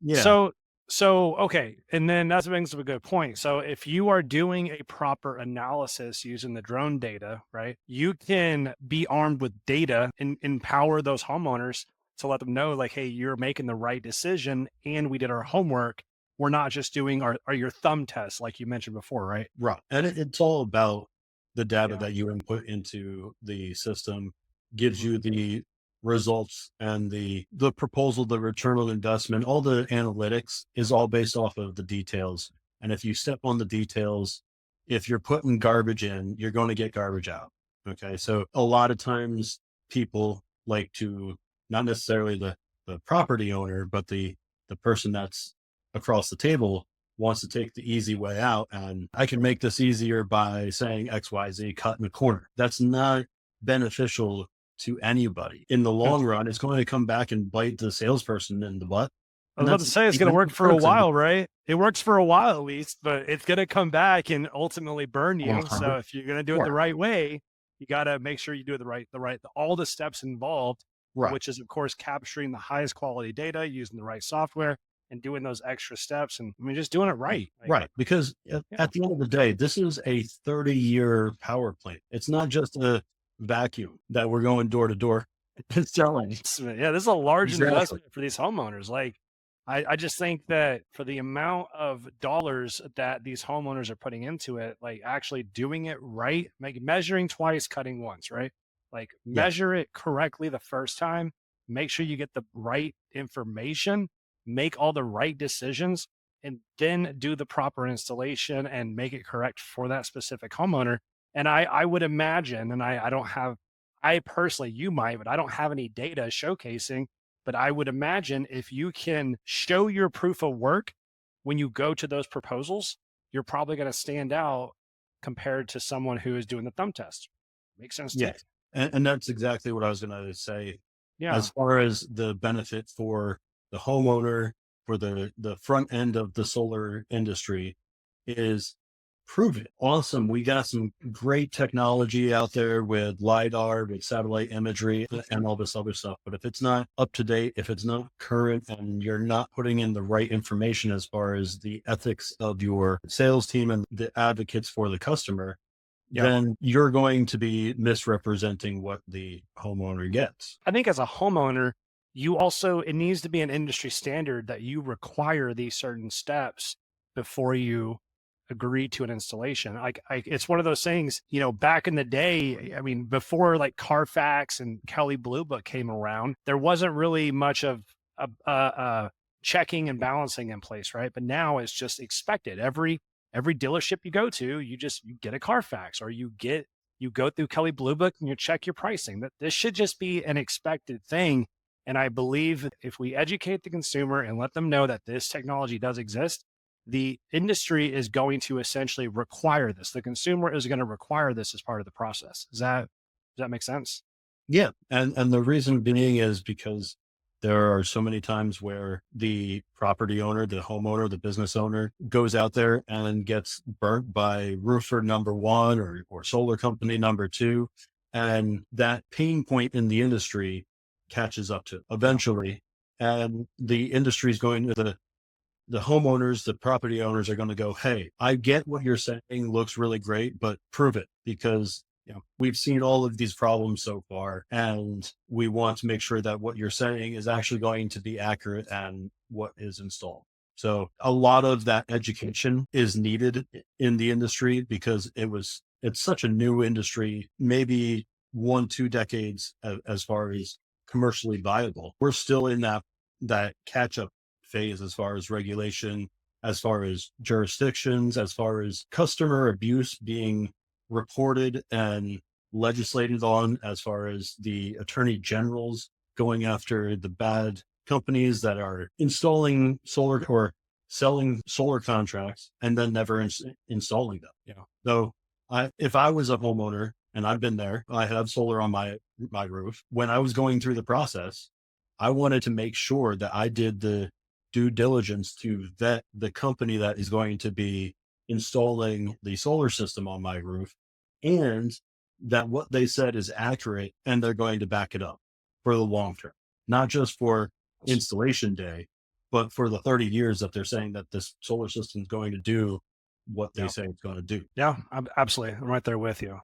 Yeah. So, okay, and then that brings up a good point. So, if you are doing a proper analysis using the drone data, right, you can be armed with data and empower those homeowners to let them know, like, hey, you're making the right decision, and we did our homework. We're not just doing our your thumb test, like you mentioned before, right? Right. And it's all about the data Yeah. that you input into the system gives Mhm. you the results and the proposal, the return on investment, all the analytics is all based off of the details. And if you step on the details, if you're putting garbage in, you're going to get garbage out. Okay. So a lot of times people like to not necessarily the property owner, but the person that's across the table wants to take the easy way out. And I can make this easier by saying XYZ cut in the corner. That's not beneficial to anybody. In the long run, it's going to come back and bite the salesperson in the butt. I And was about that's to say it's gonna even work for a person. while, right? It works for a while at least, but it's gonna come back and ultimately burn you. Uh-huh. So if you're gonna do it the Sure. right way, you gotta make sure you do it all the steps involved, Right. which is of course capturing the highest quality data, using the right software, and doing those extra steps. And I mean, just doing it right. Like, Right. Because yeah, at the end of the day, this is a 30-year power plant. It's not just a vacuum that we're going door to door and selling. yeah, this is a large Exactly. investment for these homeowners. Like, I just think that for the amount of dollars that these homeowners are putting into it, like actually doing it right, like measuring twice, cutting once, right? Like Yeah. measure it correctly the first time, make sure you get the right information, make all the right decisions, and then do the proper installation and make it correct for that specific homeowner. And I would imagine, and I don't have I personally, you might, but I don't have any data showcasing. But I would imagine if you can show your proof of work when you go to those proposals, you're probably going to stand out compared to someone who is doing the thumb test. Makes sense to you? Yes. And that's exactly what I was going to say. As Yeah. far as the benefit for the homeowner, for the front end of the solar industry is prove it. Awesome. We got some great technology out there with LiDAR, with satellite imagery and all this other stuff. But if it's not up to date, if it's not current and you're not putting in the right information as far as the ethics of your sales team and the advocates for the customer, Yeah. then you're going to be misrepresenting what the homeowner gets. I think as a homeowner, you also, it needs to be an industry standard that you require these certain steps before you agree to an installation. It's one of those things, back in the day, I mean, before like Carfax and Kelly Blue Book came around, there wasn't really much of a checking and balancing in place, right? But now it's just expected. Every dealership you go to, you get a Carfax or you go through Kelly Blue Book and you check your pricing. That this should just be an expected thing. And I believe if we educate the consumer and let them know that this technology does exist, the industry is going to essentially require this. The consumer is going to require this as part of the process. Does that make sense? Yeah. And the reason being is because there are so many times where the property owner, the homeowner, the business owner goes out there and gets burnt by roofer number one or solar company number two. And that pain point in the industry catches up to Yeah. eventually. And the industry is going to the homeowners, the property owners are going to go, hey, I get what you're saying looks really great, but prove it because we've seen all of these problems so far, and we want to make sure that what you're saying is actually going to be accurate and what is installed. So a lot of that education is needed in the industry because it's such a new industry, maybe 1, 2 decades as far as commercially viable. We're still in that catch up phase as far as regulation, as far as jurisdictions, as far as customer abuse being reported and legislated on, as far as the attorney generals going after the bad companies that are installing solar or selling solar contracts and then never installing them. So if I was a homeowner and I've been there, I have solar on my roof. When I was going through the process, I wanted to make sure that I did the due diligence to vet the company that is going to be installing the solar system on my roof and that what they said is accurate and they're going to back it up for the long term, not just for installation day, but for the 30 years that they're saying that this solar system is going to do what they Yeah. say it's going to do. Yeah, absolutely. I'm right there with you.